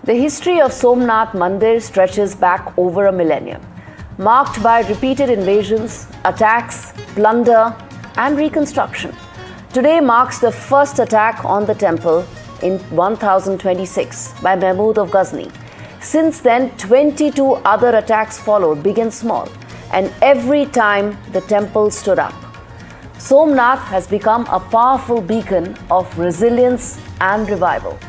The history of Somnath Mandir stretches back over a millennium, marked by repeated invasions, attacks, plunder, and reconstruction. Today marks the first attack on the temple in 1026 by Mahmud of Ghazni. Since then, 22 other attacks followed, big and small, and every time the temple stood up. Somnath has become a powerful beacon of resilience and revival,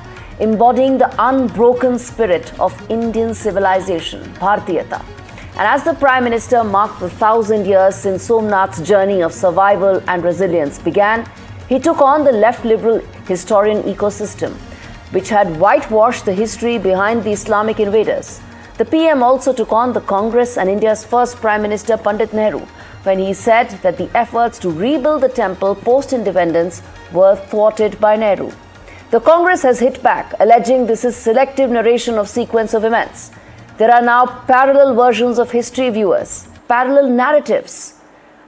embodying the unbroken spirit of Indian civilization, Bharatiyata. And as the Prime Minister marked the 1,000 years since Somnath's journey of survival and resilience began, he took on the left liberal historian ecosystem, which had whitewashed the history behind the Islamic invaders. The PM also took on the Congress and India's first Prime Minister, Pandit Nehru, when he said that the efforts to rebuild the temple post-independence were thwarted by Nehru. The Congress has hit back, alleging this is selective narration of sequence of events. There are now parallel versions of history, viewers, parallel narratives.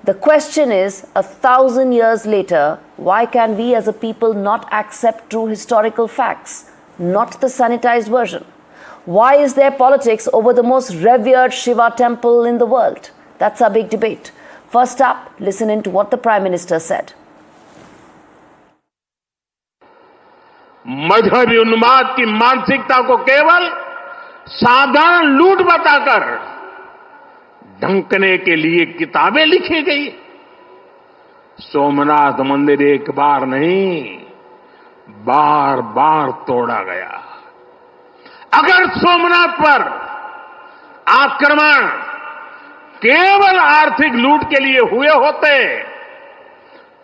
The question is, 1,000 years later, why can we as a people not accept true historical facts, not the sanitized version? Why is there politics over the most revered Shiva temple in the world? That's our big debate. First up, listen in to what the Prime Minister said. मजहबी उन्माद की मानसिकता को केवल साधारण लूट बताकर ढंकने के लिए किताबें लिखी गई। सोमनाथ मंदिर एक बार नहीं, बार बार तोड़ा गया। अगर सोमनाथ पर आक्रमण केवल आर्थिक लूट के लिए हुए होते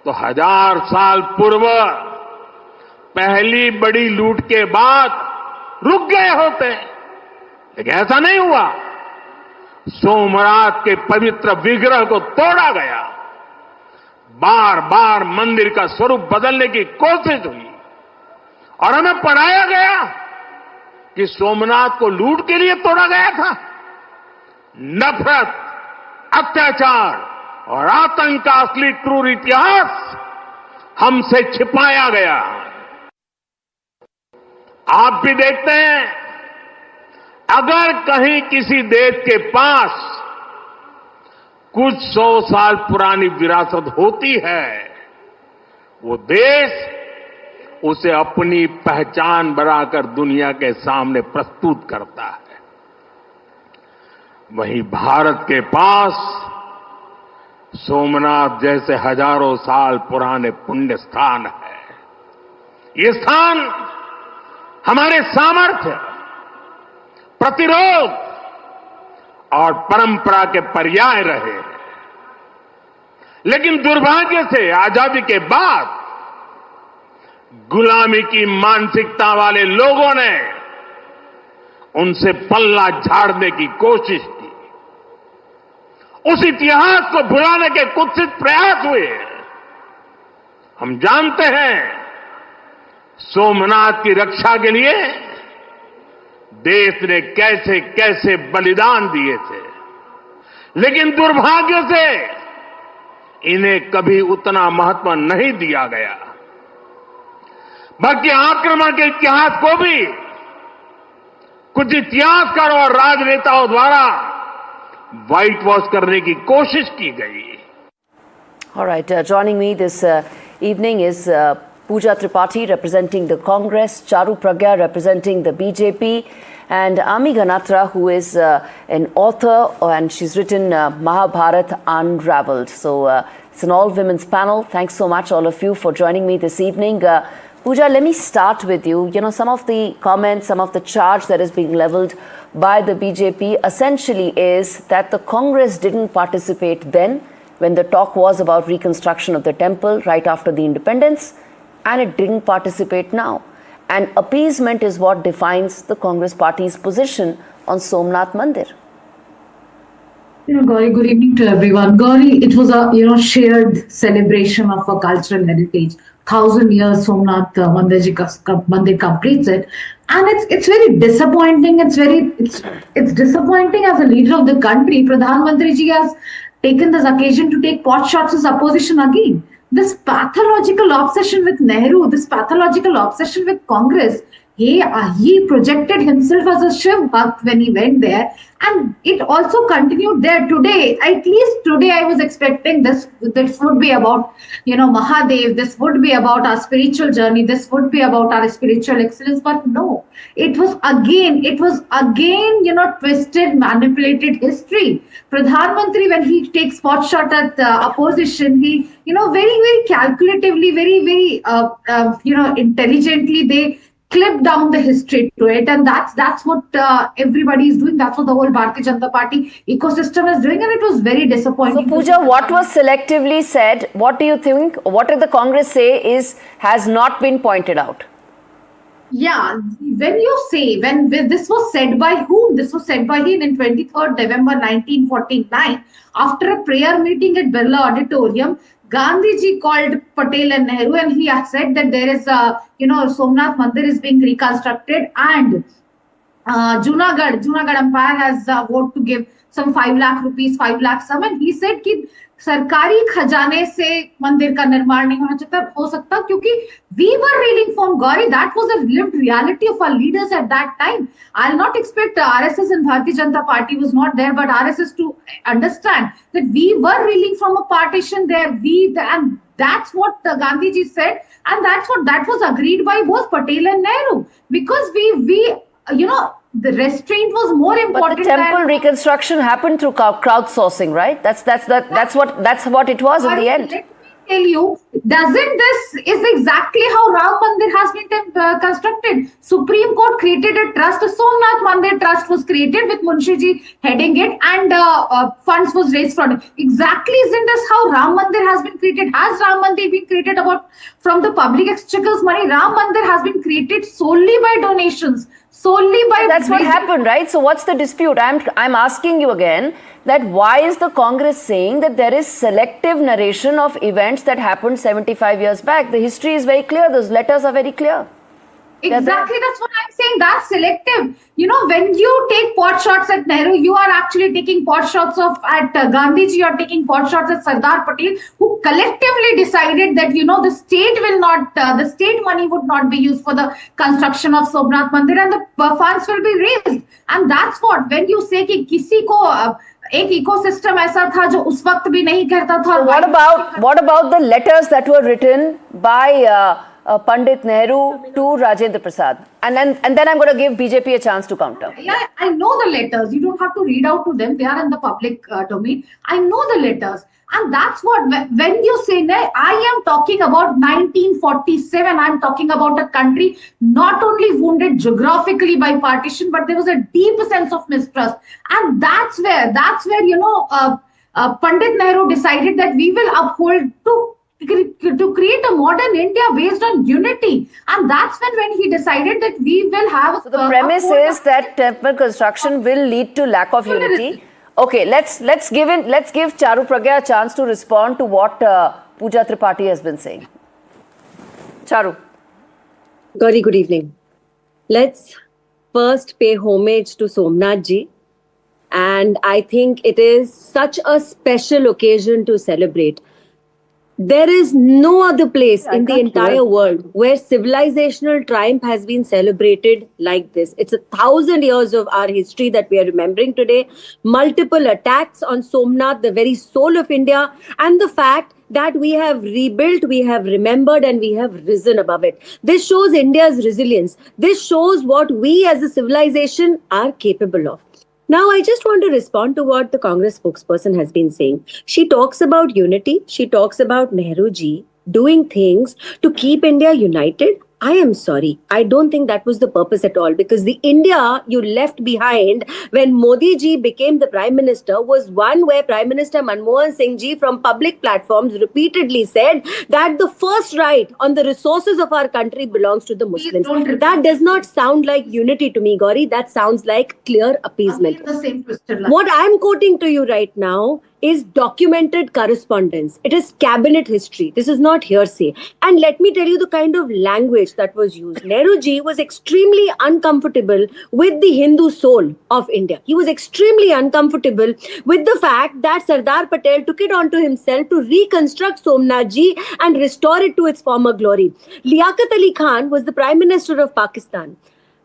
तो 1000 साल पूर्व पहली बड़ी लूट के बाद रुक गए होते, लेकिन ऐसा नहीं हुआ। सोमनाथ के पवित्र विग्रह को तोड़ा गया, बार बार मंदिर का स्वरूप बदलने की कोशिश हुई और हमें पढ़ाया गया कि सोमनाथ को लूट के लिए तोड़ा गया था। नफरत, अत्याचार और आतंक का असली क्रूर इतिहास हमसे छिपाया गया। आप भी देखते हैं, अगर कहीं किसी देश के पास कुछ 100 साल पुरानी विरासत होती है, वो देश उसे अपनी पहचान बनाकर दुनिया के सामने प्रस्तुत करता है। वहीं भारत के पास सोमनाथ जैसे हजारों साल पुराने पुण्य स्थान है। ये स्थान हमारे सामर्थ्य, प्रतिरोध और परंपरा के पर्याय रहे हैं। लेकिन दुर्भाग्य से आजादी के बाद गुलामी की मानसिकता वाले लोगों ने उनसे पल्ला झाड़ने की कोशिश की। उस इतिहास को भुलाने के कुत्सित प्रयास हुए। हम जानते हैं, सोमनाथ की रक्षा के लिए देश ने कैसे कैसे बलिदान दिए थे, लेकिन दुर्भाग्य से इन्हें कभी उतना महत्व नहीं दिया गया। बल्कि आक्रमण के इतिहास को भी कुछ इतिहासकारों और राजनेताओं द्वारा व्हाइट वॉश करने की कोशिश की गई। All right, joining me this evening is Pooja Tripathi representing the Congress, Charu Pragya representing the BJP, and Ami Ganatra, who is an author, and she's written Mahabharat Unraveled. So it's an all-women's panel. Thanks so much, all of you, for joining me this evening. Pooja, let me start with you. You know, some of the comments, some of the charge that is being leveled by the BJP essentially is that the Congress didn't participate then when the talk was about reconstruction of the temple right after the independence, and it didn't participate now. And appeasement is what defines the Congress party's position on Somnath Mandir. Gauri, good evening to everyone. Gauri, it was a shared celebration of a cultural heritage. 1,000 years Somnath Mandir completes it, and it's very disappointing. It's disappointing as a leader of the country. Pradhan Mantri ji has taken this occasion to take pot shots as opposition again. This pathological obsession with Nehru, this pathological obsession with Congress, he projected himself as a Shiv Bhakt when he went there, and it also continued there today. At least today, I was expecting this would be about Mahadev. This would be about our spiritual journey. This would be about our spiritual excellence. But no, it was again twisted, manipulated history. Pradhan Mantri, when he takes pot shot at the opposition, he very very calculatively, very very intelligently, they clip down the history to it, and that's what everybody is doing. That's what the whole Bharatiya Janata Party ecosystem is doing, and it was very So, disappointing. Pooja, what was selectively said? What do you think? What did the Congress say has not been pointed out? Yeah, when this was said by whom? This was said by him in 23rd November 1949 after a prayer meeting at Birla Auditorium. Gandhiji called Patel and Nehru, and he had said that there is Somnath Mandir is being reconstructed, and Junagadh Empire has voted to give some 5 lakh rupees, 5 lakh sum, and he said कि सरकारी खजाने से मंदिर का निर्माण नहीं होना चाहिए हो सकता, क्योंकि we were reeling from Gauri. That was a lived reality of our leaders at that time. I'll not expect RSS and Bharatiya Janata Party was not there, but RSS to understand that we were reeling from a partition there. And that's what Gandhiji said, and that was agreed by both Patel and Nehru, because the restraint was more important. But the temple reconstruction happened through crowdsourcing, right? That's what it was in the end. Let me tell you, is exactly how Ram Mandir has been constructed. Supreme Court created a trust. Somnath Mandir Trust was created with Munshiji heading it, and funds was raised from it. Exactly, isn't this how Ram Mandir has been created? Has Ram Mandir been created from the public exchequer's money? Ram Mandir has been created solely by donations. That's what happened, right? So what's the dispute? I'm asking you again that why is the Congress saying that there is selective narration of events that happened 75 years back? The history is very clear. Those letters are very clear. Exactly, that's what I'm saying. That's selective. When you take pot shots at Nehru, you are actually taking pot shots at Gandhiji. You are taking pot shots at Sardar Patel, who collectively decided that the state will not, the state money would not be used for the construction of Somnath Mandir, and the funds will be raised. And that's what, when you say कि किसी को एक ecosystem ऐसा था जो उस वक्त भी नहीं कहता था. So what about the letters that were written by Pandit Nehru to Rajendra Prasad? And then I'm going to give BJP a chance to counter. Yeah, I know the letters. You don't have to read out to them. They are in the public domain. I know the letters. And that's what, when you say, I am talking about 1947, I'm talking about a country not only wounded geographically by partition, but there was a deep sense of mistrust. And that's where Pandit Nehru decided that we will uphold to create a modern India based on unity. And that's when he decided that we will have... So the premise is that temple construction will lead to lack of unity. Okay, let's give Charu Pragya a chance to respond to what Pooja Tripathi has been saying. Charu. Gauri, good evening. Let's first pay homage to Somnath ji. And I think it is such a special occasion to celebrate. There is no other place in the entire world where civilizational triumph has been celebrated like this. It's 1,000 years of our history that we are remembering today. Multiple attacks on Somnath, the very soul of India, and the fact that we have rebuilt, we have remembered, and we have risen above it. This shows India's resilience. This shows what we as a civilization are capable of. Now, I just want to respond to what the Congress spokesperson has been saying. She talks about unity. She talks about Nehru ji doing things to keep India united. I am sorry. I don't think that was the purpose at all, because the India you left behind when Modi ji became the Prime Minister was one where Prime Minister Manmohan Singh ji from public platforms repeatedly said that the first right on the resources of our country belongs to the Muslims. That does not sound like unity to me, Gauri. That sounds like clear appeasement. What I'm quoting to you right now is documented correspondence. It is cabinet history. This is not hearsay. And let me tell you the kind of language that was used. Nehru ji was extremely uncomfortable with the Hindu soul of India. He was extremely uncomfortable with the fact that Sardar Patel took it onto himself to reconstruct Somnath ji and restore it to its former glory. Liaquat Ali Khan was the Prime Minister of Pakistan.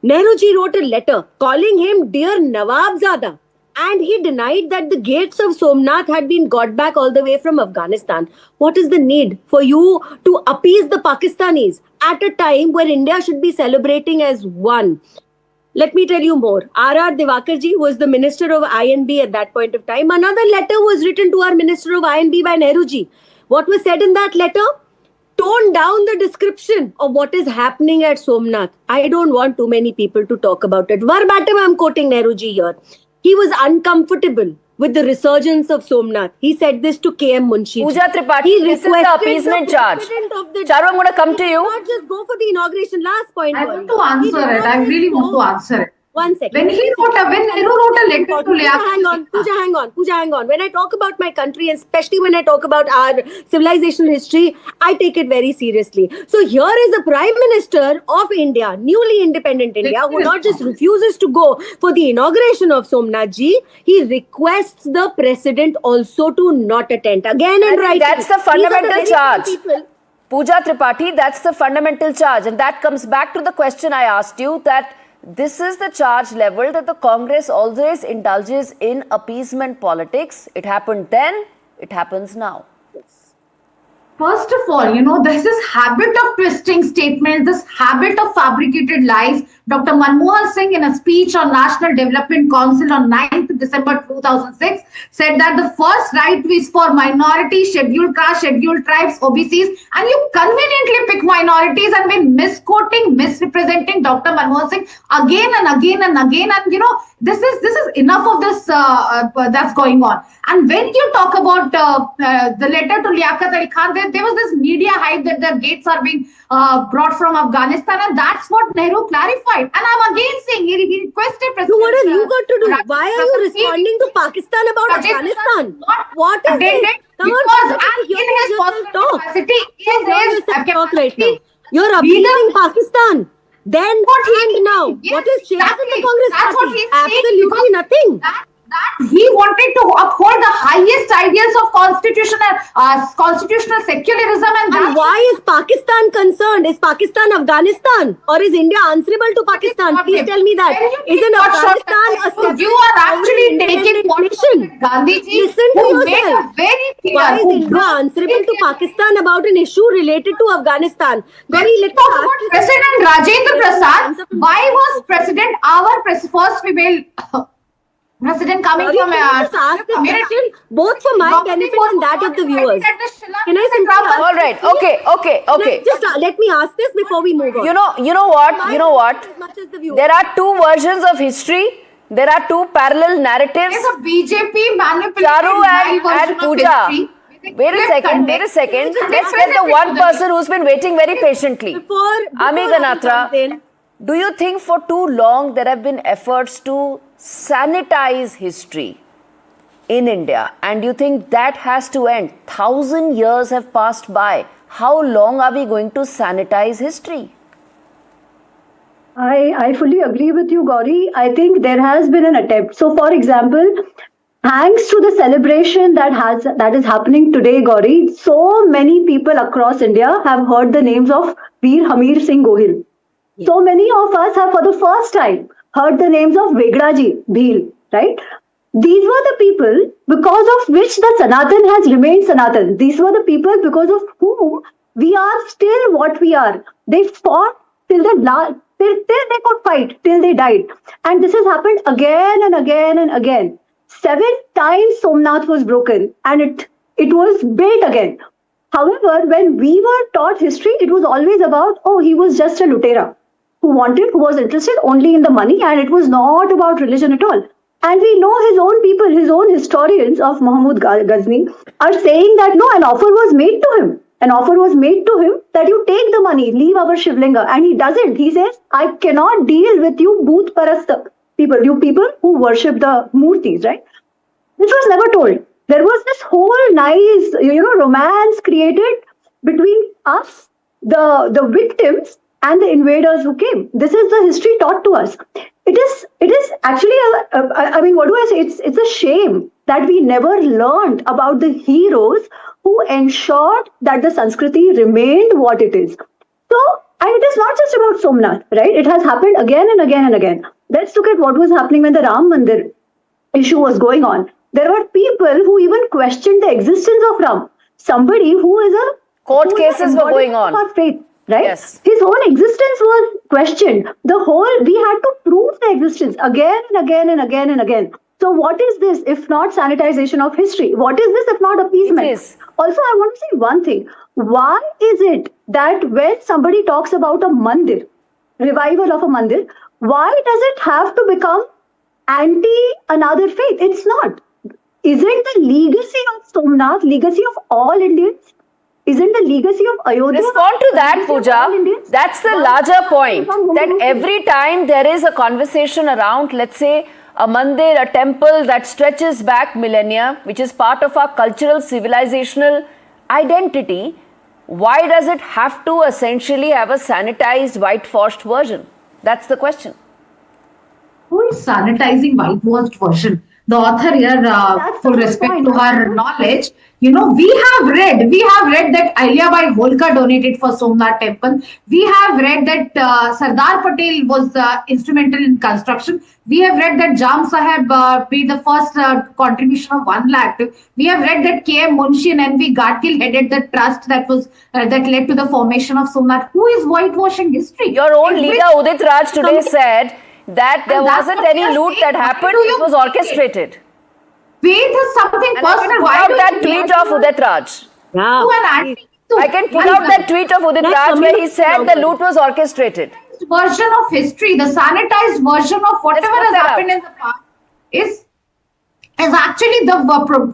Nehruji wrote a letter calling him Dear Nawabzada, and he denied that the gates of Somnath had been got back all the way from Afghanistan. What is the need for you to appease the Pakistanis at a time where India should be celebrating as one? Let me tell you more. R.R. Divakarji was the Minister of INB at that point of time. Another letter was written to our Minister of INB by Nehruji. What was said in that letter? Tone down the description of what is happening at Somnath. I don't want too many people to talk about it. Verbatim, I'm quoting Nehruji here. He was uncomfortable with the resurgence of Somnath. He said this to K.M. Munshi. Pooja Tripathi, this is the appeasement charge. Charu, I'm going to come to you. Not just go for the inauguration. Last point. I want to answer it. I really want to answer it. 1 second. When Nehru wrote a letter to Pooja, hang on. When I talk about my country, and especially when I talk about our civilizational history, I take it very seriously. So here is a Prime Minister of India, newly independent India, who not just refuses to go for the inauguration of Somnath ji, he requests the President also to not attend. Again and right. That's the fundamental charge. Pooja Tripathi, that's the fundamental charge. And that comes back to the question I asked you, that this is the charge level that the Congress always indulges in appeasement politics. It happened then, it happens now. First of all, there's this habit of twisting statements, this habit of fabricated lies. Dr. Manmohan Singh, in a speech on National Development Council on 9th December 2006, said that the first right is for minorities, scheduled castes, scheduled tribes, OBCs, and you conveniently pick minorities and been misquoting, misrepresenting Dr. Manmohan Singh again and again and again. And this is enough of this that's going on. And when you talk about the letter to Liaquat Ali Khan, there was this media hype that the gates are being brought from Afghanistan, and that's what Nehru clarified. And I'm again saying he requested President. So what have you got to do? Why are you responding to Pakistan about Afghanistan? What is it? Because in his possible capacity, talk right now. You're appeasing Pakistan. Then and now, yes, what is changed in the Congress that's party? What he's Absolutely nothing. That he wanted to uphold the highest ideals of constitutional secularism, and why is Pakistan concerned? Is Pakistan Afghanistan, or is India answerable to Pakistan? Please tell me that. Isn't Afghanistan a separate? You are actually taking nation. Gandhiji, listen to yourself. Very clear. Why is India answerable to Pakistan about an issue related to Afghanistan? President Rajendra Prasad. Why was our first female President coming from just ask this question both for my benefit and that of the viewers. Can I simply ask? All right. Okay. Just let me ask this before we move on. You know what? There are two versions of history. There are two parallel narratives. There's a BJP manipulated Charu and Pooja. Wait a second. Let's get the one person who's been waiting very patiently. Ami Ganatra. Do you think for too long there have been efforts to sanitize history in India, and you think that has to end? 1,000 years have passed by. How long are we going to sanitize history? I fully agree with you, Gauri. I think there has been an attempt. So, for example, thanks to the celebration that is happening today, Gauri, so many people across India have heard the names of Veer Hamir Singh Gohil. Yes. So many of us have for the first time heard the names of Vegraji Bhil, right? These were the people because of which the Sanatan has remained Sanatan. These were the people because of whom we are still what we are. They fought till they could fight, till they died. And this has happened again and again and again. 7 times Somnath was broken and it was built again. However, when we were taught history, it was always about, he was just a Lutera who was interested only in the money, and it was not about religion at all. And we know his own people, his own historians of Mahmud Ghazni are saying that no, an offer was made to him. An offer was made to him that you take the money, leave our Shivlinga. And he doesn't. He says, I cannot deal with you Bhoot Parasta people, you people who worship the Murtis, right? Which was never told. There was this whole nice, romance created between us, the victims, and the invaders who came. This is the history taught to us. It is actually, what do I say? It's a shame that we never learned about the heroes who ensured that the Sanskriti remained what it is. So, And it is not just about Somnath, right? It has happened again and again and again. Let's look at what was happening when the Ram Mandir issue was going on. There were people who even questioned the existence of Ram. Somebody who is a Court cases were going on. Of faith, right? Yes. His own existence was questioned. We had to prove the existence again and again and again and again. So what is this if not sanitization of history? What is this if not appeasement? It is. Also, I want to say one thing. Why is it that when somebody talks about a mandir, revival of a mandir, why does it have to become anti another faith? It's not. Isn't the legacy of Somnath legacy of all Indians? Isn't the legacy of Ayodhya? Respond to that, Pooja. That's the larger point. That every time there is a conversation around, let's say, a mandir, a temple that stretches back millennia, which is part of our cultural, civilizational identity, why does it have to essentially have a sanitized, whitewashed version? That's the question. Who is sanitizing whitewashed version? The author here, full respect to her knowledge, we have read that Ahilyabai Holkar donated for Somnath temple. We have read that Sardar Patel was instrumental in construction. We have read that Jam Saheb made the first contribution of 1 lakh. We have read that K.M. Munshi and N.V. Gadkil headed the trust that led to the formation of Somnath. Who is whitewashing history? Your own leader Udit Raj today said that there wasn't any loot that happened, it was orchestrated. Faith is something And I can pull out that tweet of Udit Raj. I can pull out that tweet of Udit Raj where he said the loot was orchestrated. Version of history, the sanitized version of whatever has happened in the past is actually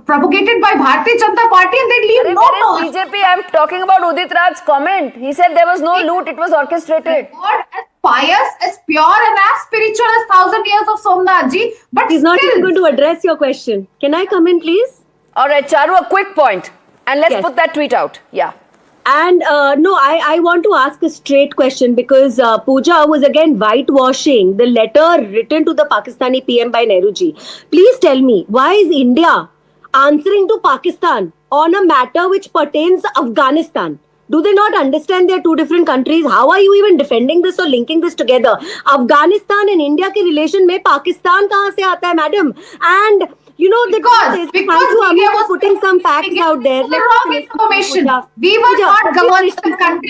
propagated by Bharatiya Janata Party, and they leave no Where is BJP? I'm talking about Udit Raj's comment. He said there was no loot, it was orchestrated. God, as pious, as pure and as spiritual as 1,000 years of Somnath ji, but He's not even going to address your question. Can I come in, please? All right, Charu, a quick point. And let's put that tweet out. Yeah. And no, I want to ask a straight question because Pooja was again whitewashing the letter written to the Pakistani PM by Nehru ji. Please tell me, why is India answering to Pakistan on a matter which pertains to Afghanistan? Do they not understand they are two different countries? How are you even defending this or linking this together? Afghanistan and India ke relation mein Pakistan kahan se aata hai, madam? And because thank you, Ami, for putting some facts out there. Wrong information. We were not governing the country.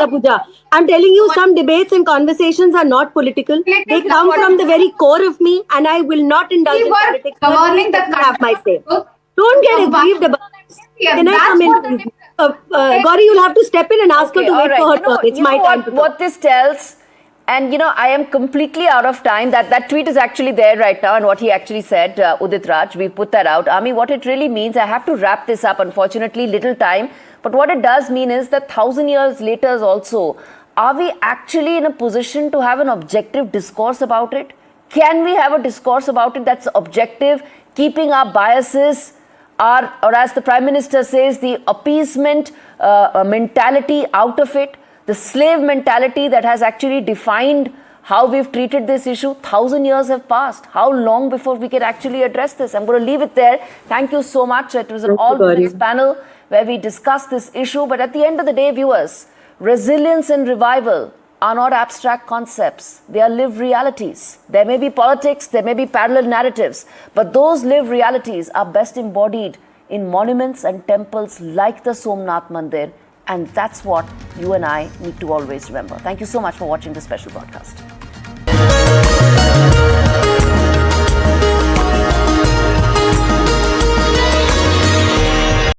Pooja. I'm telling you, some debates and conversations are not political. They come from the very core of me, and I will not indulge in politics. Governing the have my say. Don't get aggrieved about this. Can I come in? Gauri, you'll have to step in and ask her to wait for her turn. It's my time to talk. What this tells, and I am completely out of time. That tweet is actually there right now, and what he actually said, Udit Raj, we put that out. Ami, what it really means, I have to wrap this up, unfortunately, little time. But what it does mean is that 1,000 years later also, are we actually in a position to have an objective discourse about it? Can we have a discourse about it that's objective, keeping our biases, or as the Prime Minister says, the appeasement mentality out of it? The slave mentality that has actually defined how we've treated this issue. 1,000 years have passed. How long before we can actually address this? I'm going to leave it there. Thank you so much. It was an all-women's panel where we discussed this issue. But at the end of the day, viewers, resilience and revival are not abstract concepts. They are lived realities. There may be politics, there may be parallel narratives, but those lived realities are best embodied in monuments and temples like the Somnath Mandir. And that's what you and I need to always remember. Thank you so much for watching this special broadcast.